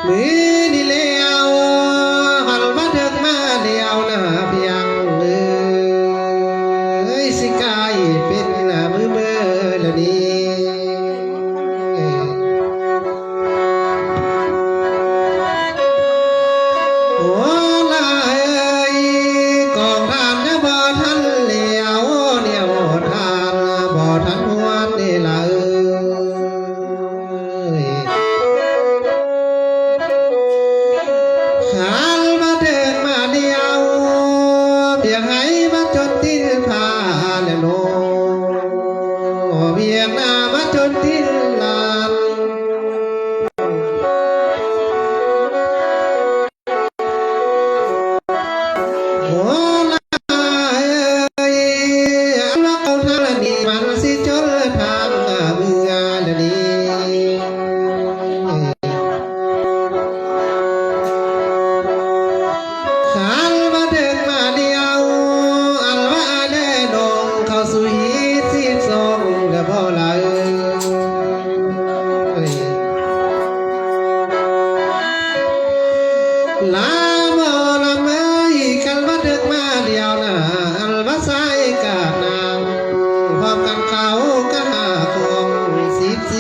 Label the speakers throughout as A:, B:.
A: มือนี่เลี้ยวหันมาเถิดมาเลี้ยวหน้าเพียงสิกายเป็นหน้ามือละนี้โอ้ลาเอ้ยกองทานนะบ่ทันเลี้ยวเนี่ยบ่ทานบ่ทันหวนนี่ล่ะหันมาเถิดมาเลี้ยวเพียงให้มาจนทิ้นพาและโนเพียงหน้ามาจนทิ้นลานโอ้ลาเอ้ยว่าเขาทางละนี้มันสิจนทางเมืองละนี้ขันมาเดินมาเดียวอันว่าแน่นองเข้าสู่ฮีที่ทรงและพ่อละลาโมละเมยกันว่าเดินมาเดียวนะอันว่าสายกาดนาวพร้อมกันเขาก็หาของ14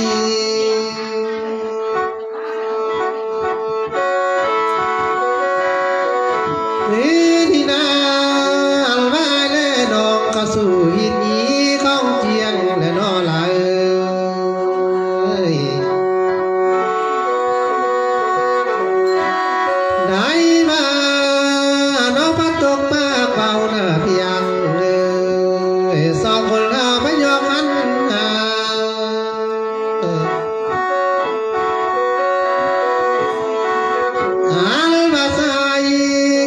A: ที่นาอัลว่าแน่นองเข้าสู่หินนี้ของเจียงและนอลาได้มาน้องพัดตกมาเป่าหน้าเพียงสองคนเราไม่ยอมมันอัลมาใส่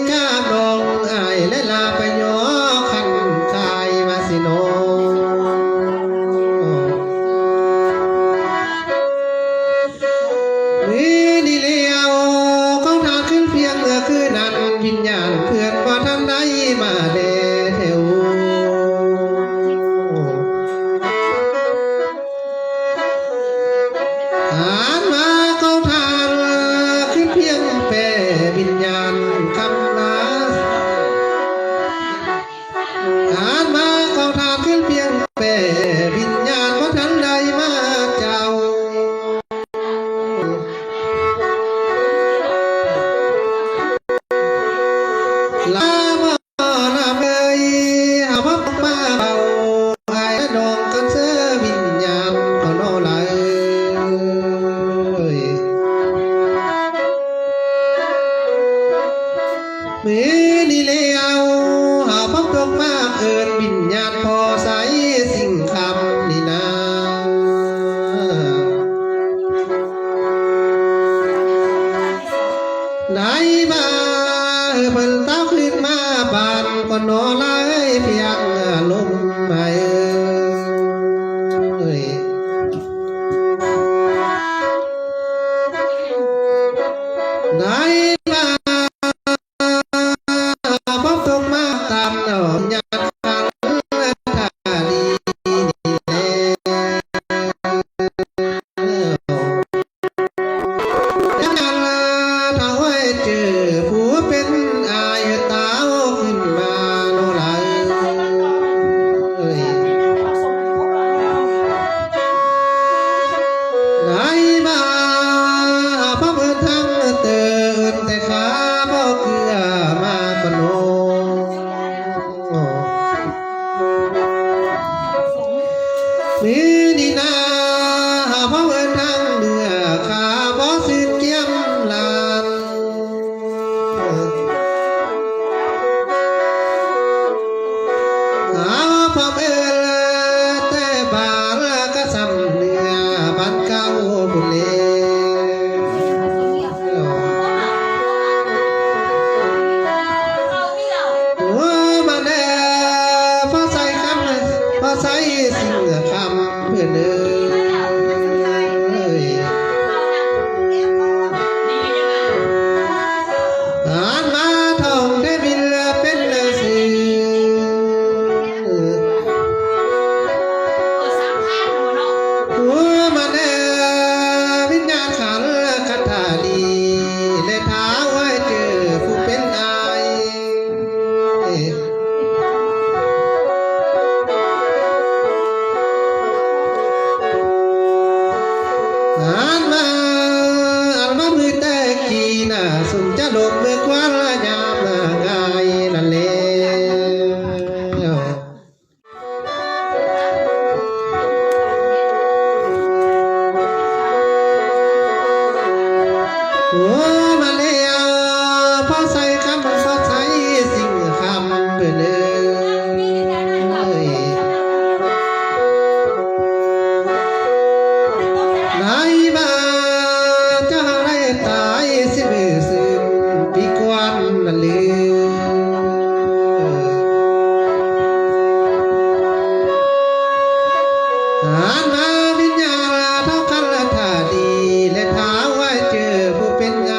A: กาดองไอและลาไปยอขันกายมาสิโนมือนี่เลี้ยวของทางขึ้นเพียงเมื่อคืนนั้นวิญญาณเพื่อนว่าทางใดมาเดเทวอ่านมาเขาทานขึ้นเพียงแปรวิญญาณคำลาอ่านมาเขาทานขึ้นเพียงแปรวิญญาณว่าทางใดมาเจ้าลาบ่ลาเมยหาพับมาเบาไอ้ดองกันเสวิญญาณก็โนลามือนี่เลี้ยวหาพับตกมาเอินวิญญาณพอใสสิ่งคำนี่นาได้มาเพิ่นเต้าขึ้นมาบานก็นอลายเพียงลมไม่ได้มาพบตกมาตามหนอนยาคันทาดียังงานถ้าไว้เจอผู้เป็นอายตาขึ้นมาโนลาย ลมเมื่อควันละยามงายนั่นเลยโอ้มาเลยพอใส่คำพอใส่สิ่งคำเบื่อเลยไหนบ้าจะได้ตายสิบสิบปีกวันนั่นเลยอ่านมาวิญญาณเท่ากันละท่าดีและท้าว่าเจอผู้เป็นไง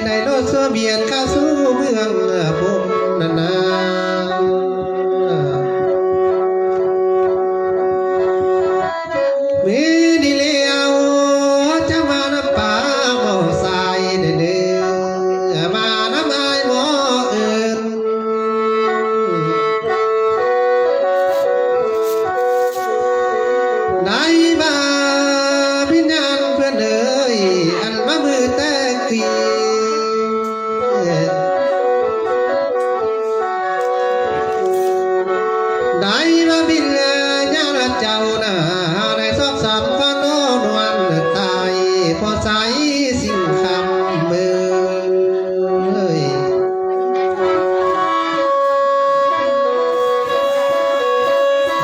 A: ในโลกสวเบียนเข้าสู่เมืองผมนานามีดีเลี้ยวจะมาน้ำป่าหมอสายเด้อมาน้ำไม้หมอเอิญได้มาพิญญาณเพื่อนเอ๋ยอันมามือแต่กีได้มาบินญาณเจ้าหน้าได้สอบสามพอนอนวันตายพอใจสิ่งคำเมื่อย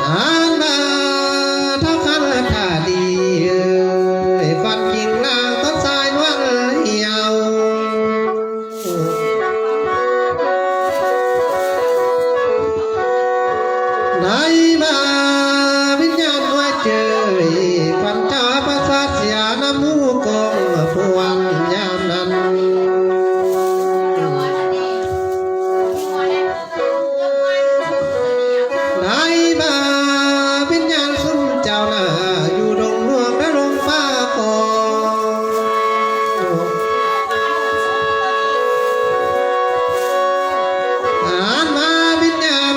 A: อ่านมาเท่าคันท่าดีฟันกิ่งนางต้นสายนวลเหี่ยวได้มาวิญญาณว่าเจอควันเจ้าประสาทเสียน้ำมูกองพวนยามนั้นได้มาวิญญาณสุนเจ้าหน้าอยู่ดงหลวงและดงฟ้าคองอ่านมาวิญญาณ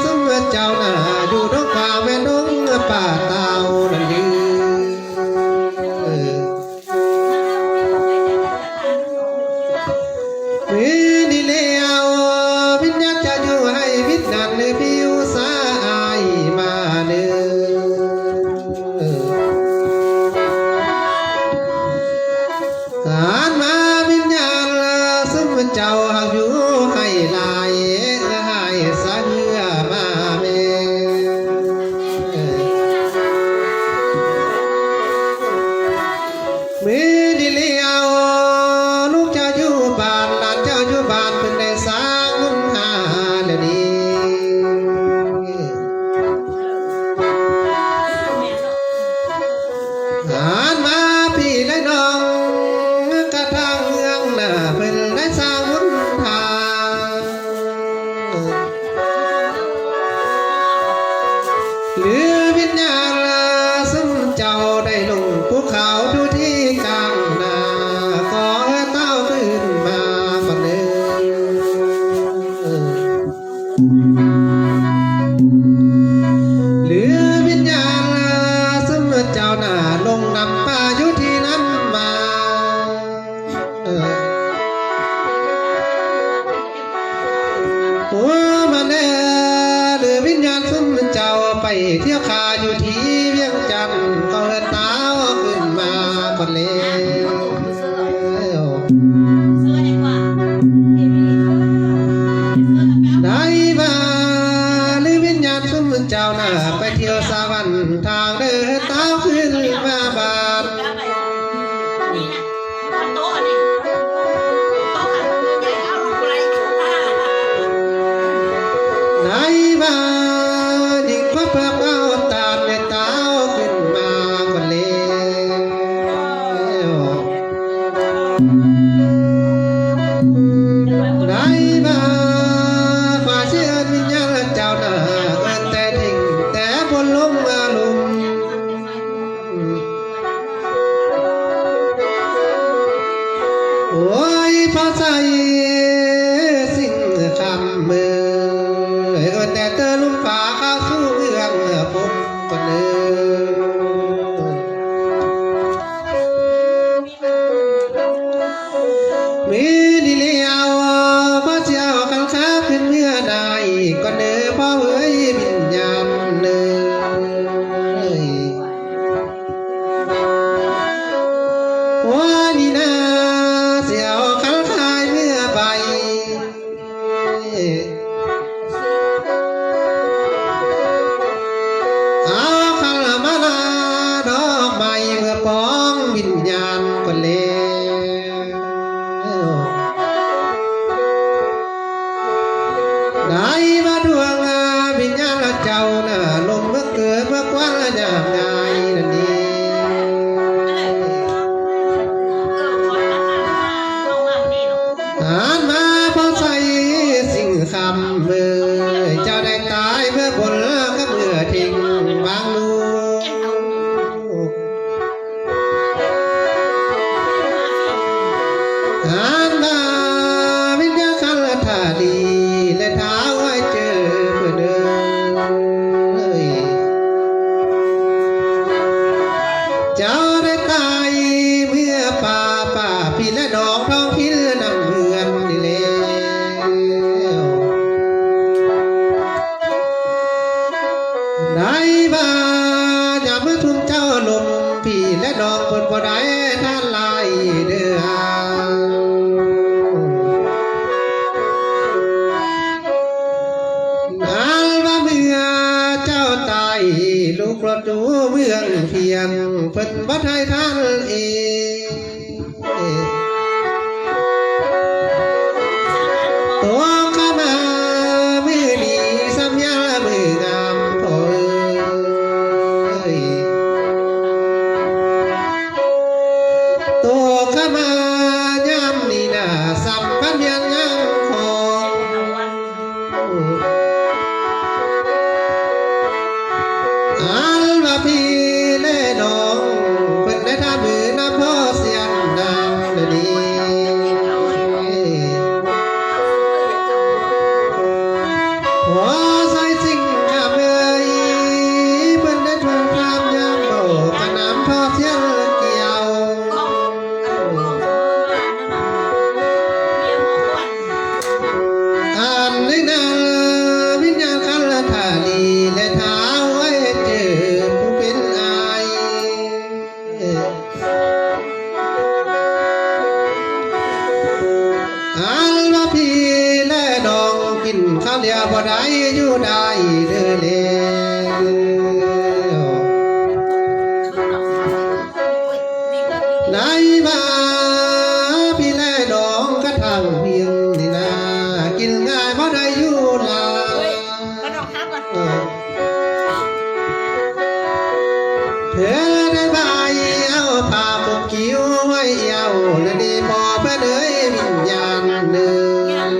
A: สุนเจ้าหน้าอยู่ดงฟ้าแม่ดงป่าเตานั่นยืนมีดีเลี้ยววิญญาณจะอยู่ให้วิญญาณในผิวสายมาเนื้อ่านมาวิญญาณสมเจ้าหากอยู่ให้ลายให้สะเหือมาเมมีดีเลี้ยวลูกจะอยู่บ้านหลานเจ้าอยู่บ้านเพิ่งได้สร้างหุ่นหาแล้วนี้อ่านมาพี่และน้องกระทั่งเมืองน่ะเพิ่นได้สร้างหุ่นหาหรือวิญญาณซึ่งเจ้าได้ลงภูเขาดูที่กลางนาขอให้เต้าขึ้นมาฝันหนึ่งหรือวิญญาณซึ่งเจ้าหน้าลงนำป่าอยู่ที่นั้นมาหัวมันแน่หรือวิญญาณซึ่งเจ้าไปเที่ยวคาอยู่ที่เวียงจันทน์ก็เอิ้นเต้าขึ้นมาก่อนแล้วได้มาหรือวิญญาณซึ่งเจ้าหน้าไปเที่ยวสวรรค์ทางเดินเต้าขึ้นมาบานได้มายิ่งกว่าเพิ่มเอาตาในเต้าขึ้นมาก่อนแล้วได้มาฝ่าเชื่อวิญญาณเจ้าหน้าเอิ้นแต่ทิ้งแต่บนลมมาลุมโอ้ยพอใส่สิ่งคำมือเอิ้นแต่เธอลุมฝ่าเข้าสู่เอื้องผมก่อนเดิมมีดีเลี้ยว นี่นาเสียวคันคายเมื่อไปเอาคันมานาดอกไม้เมื่อป้องวิญญาณคนเลวได้มาดวงวิญญาณเจ้าน่ะลงเมื่อเกิดเมื่อกว้างยามใหญ่นั่นเองอ่านมาพอใส่สิ่งคำเมื่อเจ้าได้ตายเมื่อบนก็เมื่อทิ้งบางลูกอ่านมาวิญญาณคันธาลีและเท้าไว้เจอเพื่อเดินเจ้าได้ตายเมื่อป่าพี่และน้องท้องพิลนำเมืองนี่แล้วได้มาอย่าเมื่อทุ่มเจ้าลมพี่และน้องเปิดบ่ได้ท่านลายเดืออันว่าเมื่อเจ้าตายลูกรถดูเมืองเพียงเพิ่นบ่ให้ท่านเองตัวข้ามามือดีสัญญามืองามโอ้ยตัวข้ามายามนี่น่ะสัมพันธ์ยังงามของอันว่าพี่และน้องเพิ่นได้ทำมือนำพ่อเสียงดังเลยดีหัวใส่สิ่งงามเลยเพิ่นได้ทวงความยามโบกน้ำพ่อเสียงเกี่ยวอันนี้นาวิญญาณคันธาลีและเท้าไว้เจอผู้เป็นอายอันว่าพี่และน้องกินข้าวเดียวบ่ได้อยู่ได้เด้อแล้วได้มาพี่และน้องกระทั่งเพียงนี่นากินง่ายบ่ได้อยู่ลาเธอได้บายเอาผ้าปกคิ้วไว้เอาและดีพอเพื่อเด้ยวิญญาณเดิน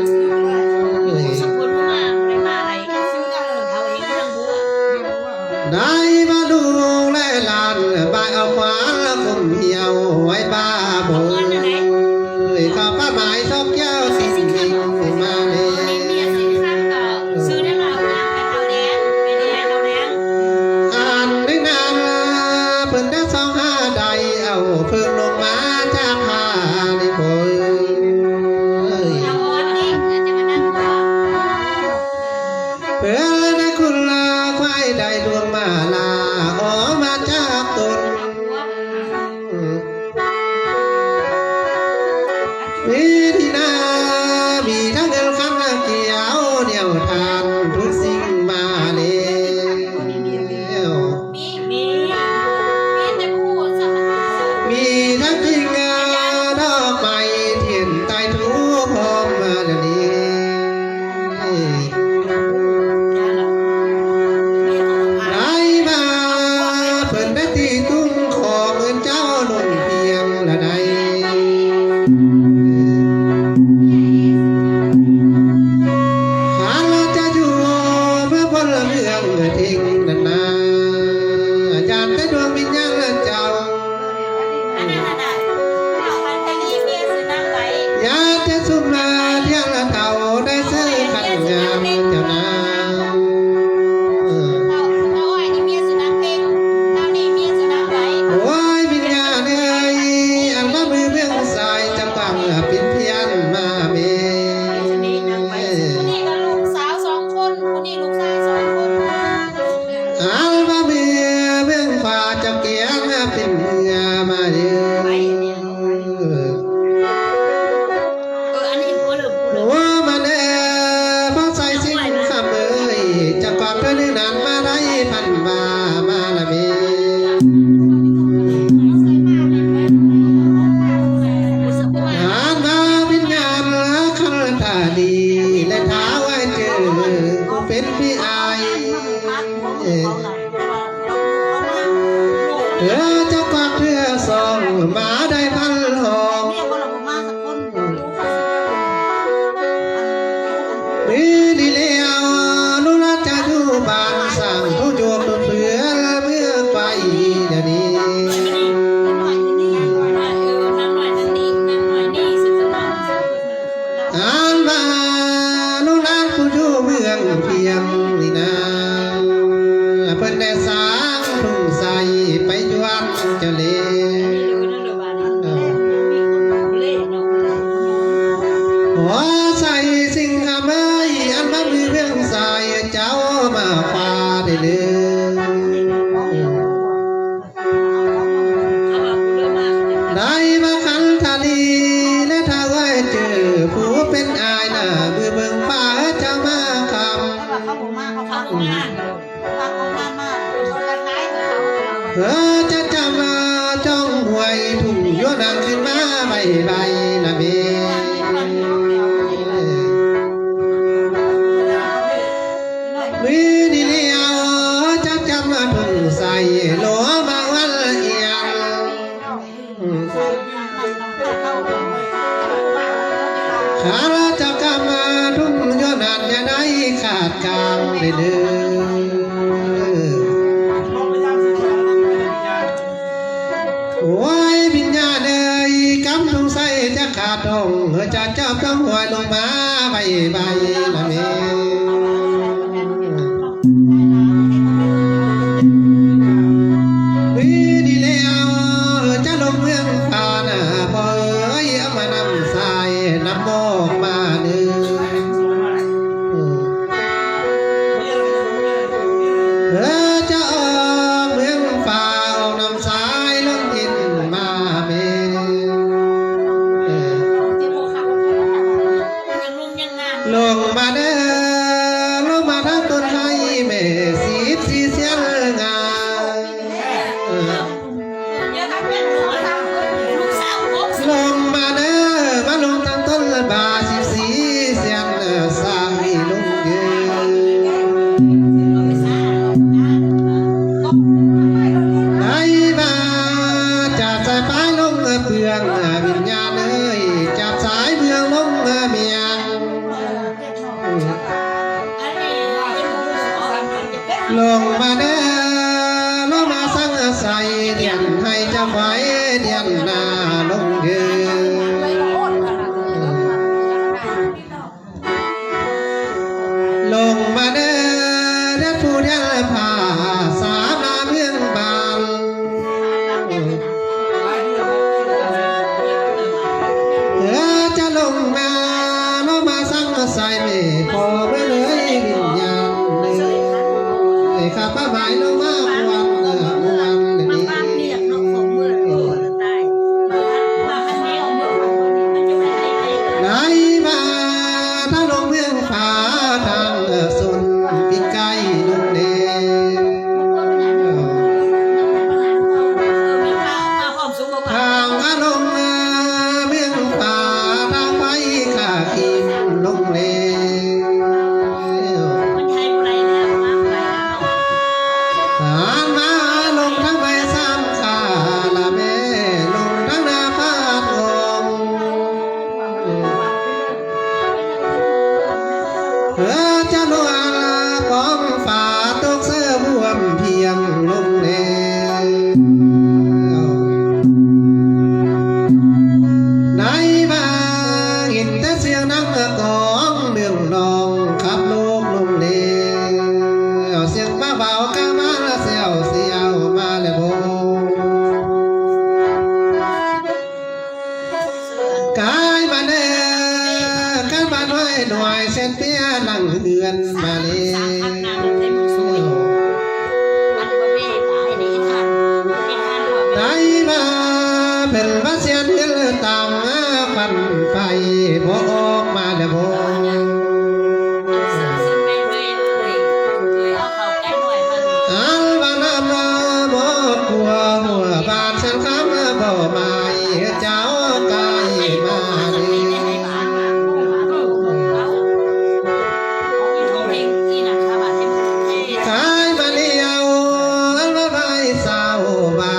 A: ได้มาดูและลานบายเอาขวานคมเหี่ยวไว้บ้าบนข้าป้าหมายชอบแก้วสิ่งจริงมาเลยอ่านได้นานเพิ่นได้2 5ใดเอาเพิ่งลงมาจากผ้าในโพยเพื่อได้คุณลาควายได้ดวงมาลาออกมาจากตนวิธีนามีทั้งเงินคำเกี่ยวเหนียวทานทุกสิ่งมาแล้วมีทั้งจริงดอกไม้เทียนใต้ทุกพร้อมมาเดี๋ยวนี้ได้มาเพิ่นได้ตีตุ้งขอเงินเจ้าหล่นเพียงละใดหากจะอยู่เพื่อพลเมืองทิ้งนานๆยามได้ดวงวิญญาณเจ้าอยากจะสุมมาเที่ยงละเต่าได้ซื้อขันงามเจ้านา เป็นเมื่อมาเดือ ใบละเมมือนี่เลี้ยวจักจำมาทุ่งใส่หลัวบางวันเอียงขาเราจะกำมาทุ่งย้อนหันอย่าได้ขาดกลางเลยเด้อโอ้ยวิญญาณเอ้ยกำทุ่งใส่จะขาดทองจะจับต้องหัวลงมาใบใบละเมดีแล้วจะลงเมืองผ่านบ่เอ้ยมานำสายน้ำบอกมาเนื้อจะออกเมืองฝ่าออกนำสายลงอินมาเมลงมาเด้อลงมาทักต้นไม้แม่สีเสียงงาลงมาเด้อมาลงทางต้นบาสีเสียงสร้างให้ลงเยืนได้มาจับสายไฟลงเปลืองวิญญาณเอ้ยจับสายเมืองลงเมียงลงมาเด้อลงมาสั่งใส่เดียนให้จำไว้เดียนหน้าลงเยืนลงมาเด้อเด็ดผู้เดียนผ่าสามนาเมืองบานจะลงมาสั่งใส่ไม่พอไม่เลยวิญญาณข้าพหมายลงมาวันนี้ไหนมาถ้าลงเมืองฟ้าทางสุนปีไก่ลงเดทางลงเมืองฟ้าทางไปข้ากินลงเลมาลงทั้งใบสามขาละแม่ลงทั้งนาพาดงงจะลวงกองฝ่าตกเสื้อบวมเพียงลงเลในบ้านเห็นแต่เสียงนักกองเรื่องนองขับลูกลงเลเสียงมาเบากะมาเสียวมาเลยโบกายมาเด้อกันมาหน่วยเส้นเปียนั่งเฮือนมาเลยได้มาเป็นว่าเสียนเฮือนต่างปันไฟบ่ออกมาเลยโบอันบางน้ำบ่กลัวหัวบาดเส้นคำบ่มาเจ้ากายมาเลยกายมาเลี้ยวอันว่าใบสาวมา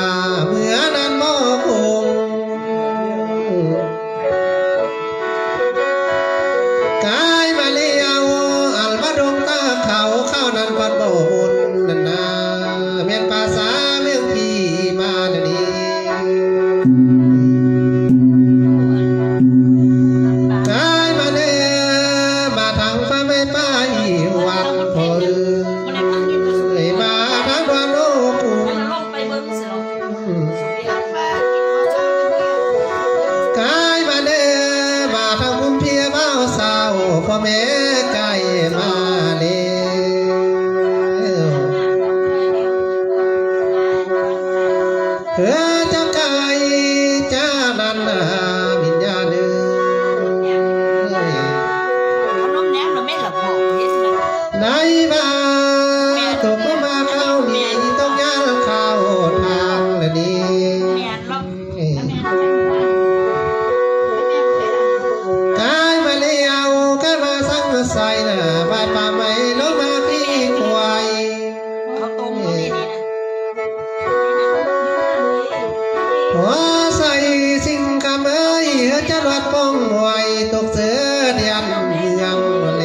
A: เมื่อนั้นบ่คงกายมาเลี้ยวอันว่าดงตาเขาเข้านั้นปัดบ่บุญนั่นนาเมียนภาษาเมืองพี่มาเดี๋ยวนี้กายมาเด้อมาทางฟ้าไม่ไปวันพอมาทางดวงโลกกายมาเด้อมาทางพุ่มเพียเบาสาวพ่อแม่ไก่มาเลย จะไกลจะนันวิญญาณเอ้ยในบ้านตกมาเข้ามีต้องย่างเข้าทางละนี้ วัดป้องหวยตกเสือเดียนเมืองเล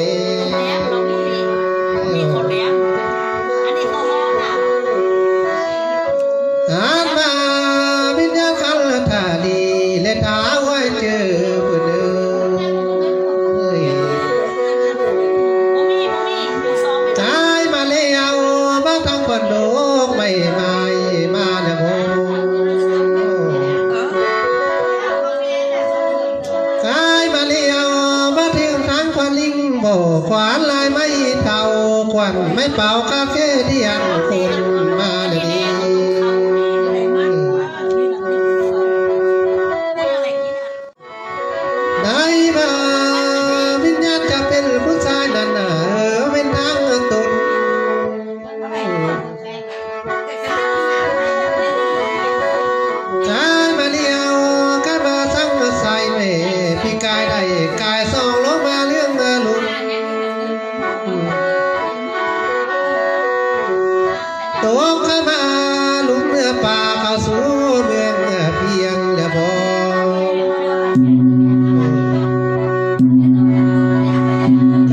B: มีคนเลี้ยงอันนี้เขาร้องอ่ะ
A: อามาบินยาคันทาดีและท้าไว้เจอเพื่อนเอ้ย
B: บ่มีอยู่ซ้อมไม่ได้
A: ตายมาแล้วบ้าทางคนโลกไม่มาแล้วโมตายมาแล้วบ้าทิ้งทางควันลิงบ่ขวานลายไม่เท่าควันไม่เป่าคาเฟ่ที่อันคนมาเลยดี ได้มาวิญญาณจะเป็นผู้ชายนั่นน่ะเป็นทางตนชายมาเดียวก็มาสั่งมาใส่แม่พี่กายได้กายส่องลงมาเรื่องลุนตัวเข้ามาลุมเนื้อป่าเข้าสู่เมืองเพียงเดียวพอ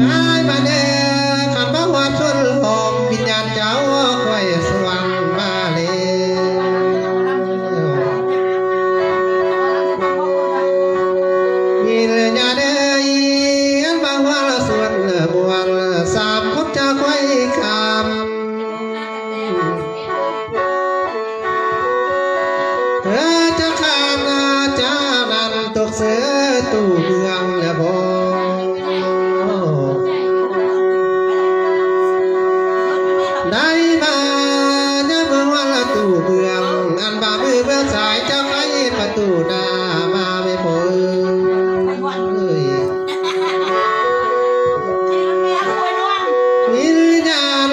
A: กายมาเน่ขันบ้าวัดชนหอมวิญญาณเจ้าคอยสว่างมาเลยมีเรื่องยาเดยอันบางว่าละส่วนบวนสามพบจะคอยคำจะขามจะนันตกเสือตู่เมืองและบ่ ได้มาเนี่ยเมืองวันละตู่เมืองอันบ่ามือเบื้องสายเจ้าไอ้ประตูหน้ามาไม่พอเอ้ยมีญาณ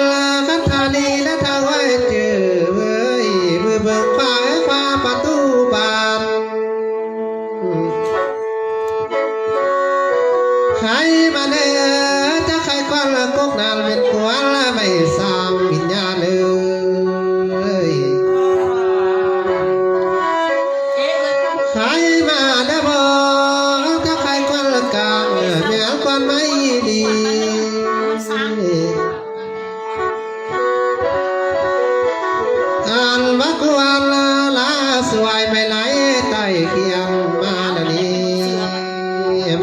A: คันธานีและทางไว้เจอเว้ยมือเบิ่งฟ้าให้ฟ้าประตูบานใครมาเนจะใครควันละกกนานเป็นกวนละไม่สร้างวิญญาณเลย ใครมาได้บอกถ้าใครควันละกลางเมียควันไม่ดีอ่านวักวันลาสวยไม่ไหลใต้เคียงมาดนี้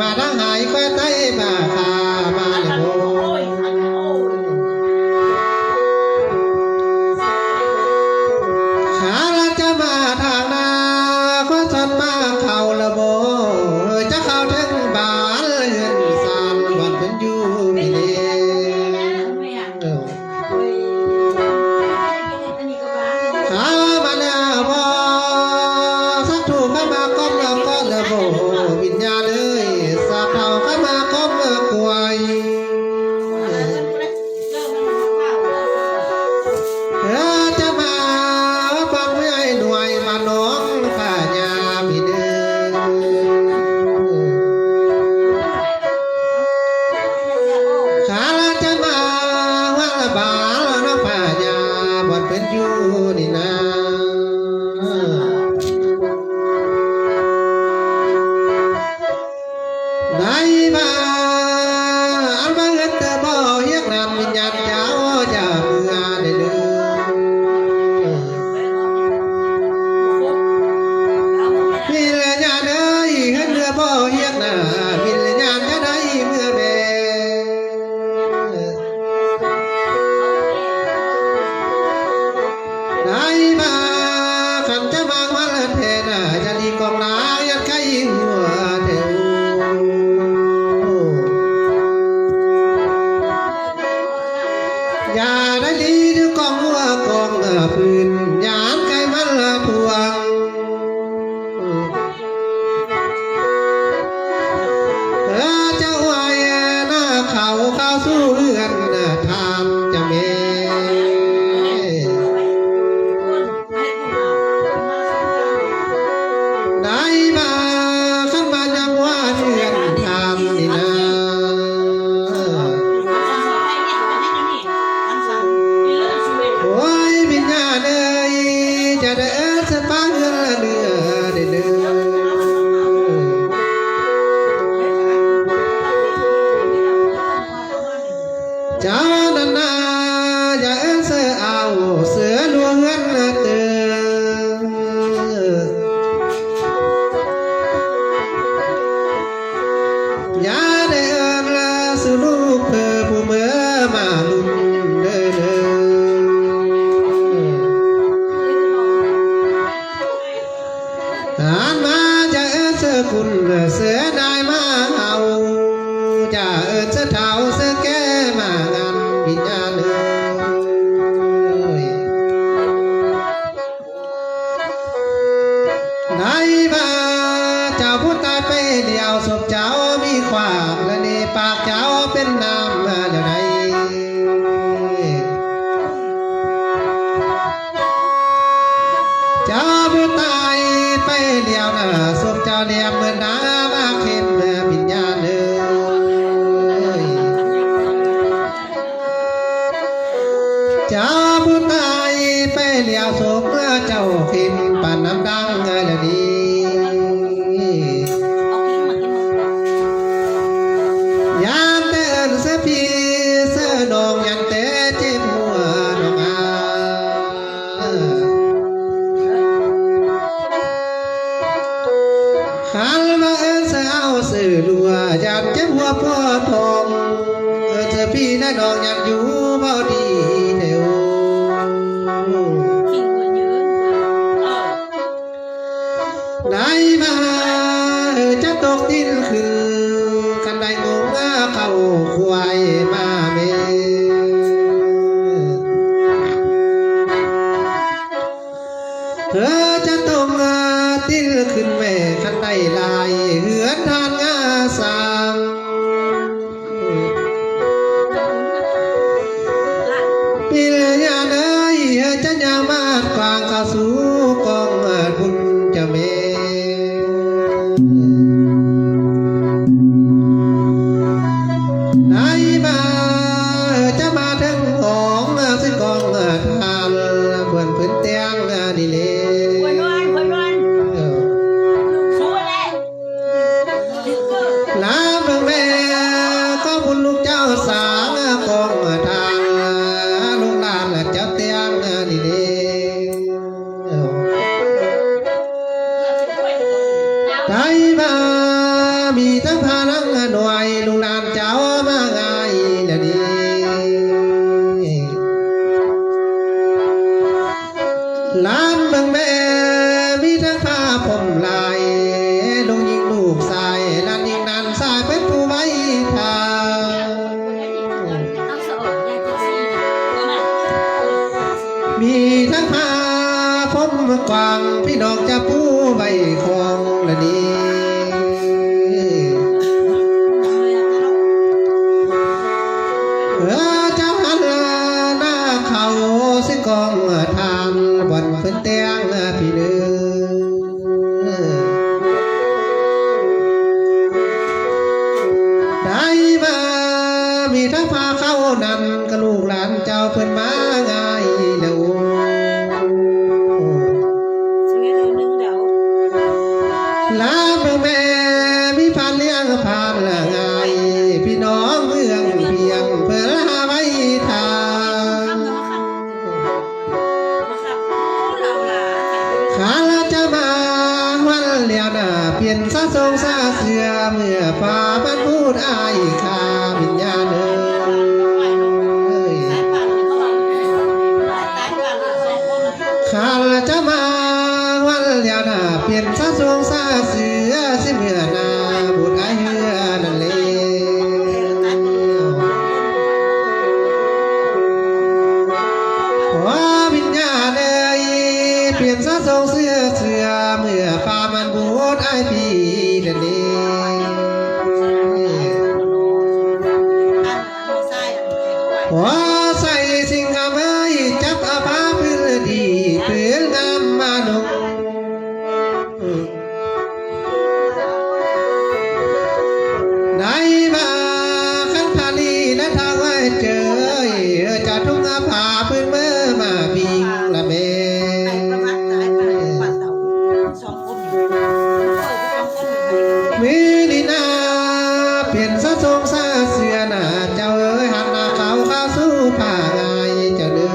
A: มาดังหายก็ใต้มาพามาเลยโบขาละจะมาทางนาก็สันมาเข้าละโบจะเข้าถึงบ้านเรือนสามวันเป็นอยู่ไม่เด้ขามาแล้วบอสักถูกเข้ามาก้มแล้วก็ละโบวิญญาณเลยสาบเท่าเข้ามาก้มกวย จะมาฟังไม่หน่วยมาน้องฝ่ายามีเดินขาละจะมาว่าละบาลน้องฝ่ายาบดเป็นอยู่นี่นะได้มาอันบังเอิญแต่บ่เฮียกนานวิญญาณเจ้าจะเมื่อได้เดิน มีเรือญาเด้ยเห็นเรือบ่เฮียกหน้ามีเรือญาจะได้เมื่อแม่ได้มาขันจะมาวันละเทน่ะจะดีกองลายัดไข่หัวเดียวอย่าได้ลีดูกองหัวกองปืนยานไก่มันละพวง เจ้าไว้หน้าเขาเข้าสู้เรือนทานจะเมได้มาขึ้นมายังว่าเรือนทานนี่นะโอ้ยวิญญาณเอ้ยจะได้สปาเงินเนื้อได้เนื้อ เสือนายมาเอาจะเสือเท้าเสือแก่มางานวิญญาณนายมาเจ้าผู้ตายไปเดียวศพเจ้ามีความและในปากเจ้าเป็นน้ำเดี๋ยวใดเจ้าผู้ตายไปเดียวนะศพเจ้าเรียบเหมือนน้ำมาเข็มวิญญาณเจ้าผู้ตายไปเดียวศพเมื่อเจ้าเข็มปั่นน้ำดังเลยดียามเต้นเสือพีเสือนองยันเต้เจ็บหัวนองอาขันมาเสือเอาเสือดัวยันเจ็บหัวพ่อทองเสือพี่และนองยันอยู่เบาดีเดียวได้มาจะตกดินขึ้นกันได้งงเข้าควายมาเมเธอจะต้องติ้นขึ้นแม่คันได้ลายเหือนทานงาสางปีเลียนเอ้ยจะยามากกวางเข้าสู่กองบุญจะเมได้มาจะมาถึงของซึ่งกองทานเพื่อนพื้นเตียงดีเลยลาเมืองแม่ก็บุญลูกเจ้าสางกองทางลูกหลานเจ้าเตียงดีเลยได้มามีทั้งพานังหน่วยลูกหลานเจ้ามาไงละดีลานเมืองแม่มีทั้งผ้าผมลายลุงยิงลูกสายลานยิงนันสายเป็นผู้ไว้ทางมีทั้งผ้าผมกวางพี่น้องจะผู้ไว้คลองละดีเจ้าหันหน้าเขาซึ่งกองทานบนพื้นเตียงพี่เนื้อได้มามีทั้งพาเข้านั่นกระลูกหลานเจ้าเพิ่นมาง่ายเร็วลาเมืองแม่มีพันเลี้ยงผ่านละง่ายพี่น้องเมืองเพียงเพื่อหาไว้ทางขาลจะมาวันเลียวน่ะเปลี่ยนซาทรงซาเสือเมื่อฟ้ามันพูดอายคาวิญญาณขาลจะมาวันเลียวน่ะเปลี่ยนซาทรงซาเสือสิเมื่อนาพูดอายเหือนั่นเลยวิญญาณเปลี่ยนซาทรงเสื้อเมื่อฟ้ามันบูดไอพี่เดนนี้หัวใส่สิ่งงามจับอาภาพื้นดีพื้นงามมานุได้มาขันพาลีและทางไว้เจอจะทุ่งอาภาพื้นเมื่อมาพิงละเมมีนี่นาเปลี่ยนซะทรงซาเสือหน้าเจ้าหันหน้าเขาเข้าสู่ป่าไงเจ้าเด้อ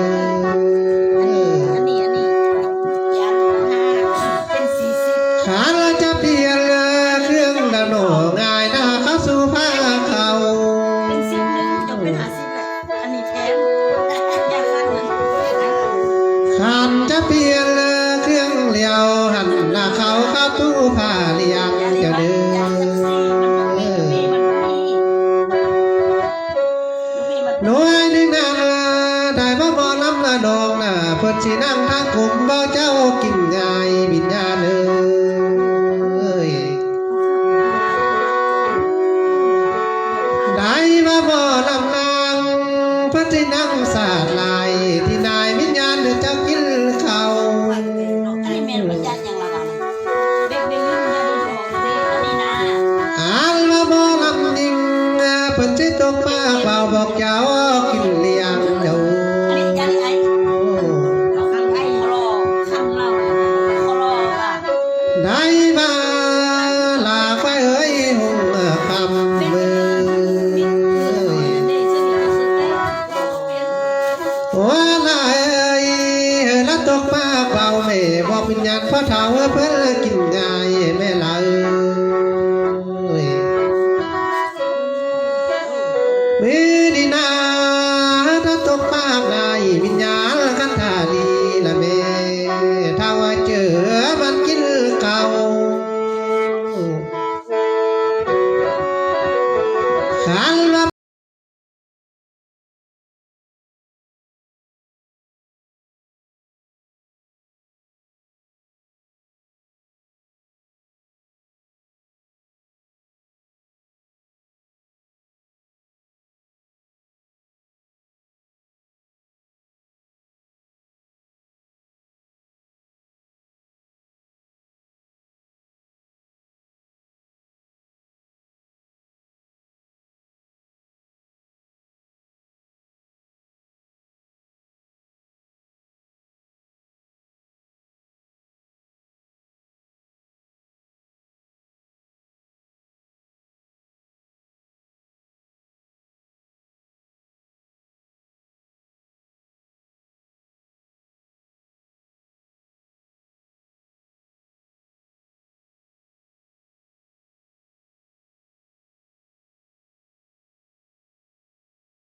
A: ขาเราจะเปลี่ยนเครื่องดำโหนง่ายหน้าเข้าสู่ผ้าเขาขันจะเปลี่ยนเครื่องเลี้ยวหันหน้าเขาเข้าสู่ผ้าเลี้ยงเจ้าเด้อ สินั่งทางคุมบ่เจ้ากินง่ายวิญญาณเอ้ยได้มาบ่ลำนางพระที่นั่งสาดลายที่นายวิญญาณเจ้ากินเขา
B: อันนี้แม่นวิญญาณอย่างละกันเด็กวิญญาณอันนี้นะ
A: อ่านมาบ่ลำยิงเพิ่นสิตกมาเป่าบอกเจ้ากินเลี้ยงเดี๋ยว
B: อันนี้กันไอ้เราคันไอ้เขารอคันเราเขารอค่ะ
A: ได้มาลาไปเอ้ยหุ่งคำมือว่าลายเอ้ยแล้วตกมาเป่าแม่บอกวิญญาณพ่อเฒ่าเพิ่นกินง่ายแม่ละเอ้ยวิดีนาถ้าตกมากได้วิญญาณกันทาดีละแม่ถ้าว่าเจอมันกินเก่าขัน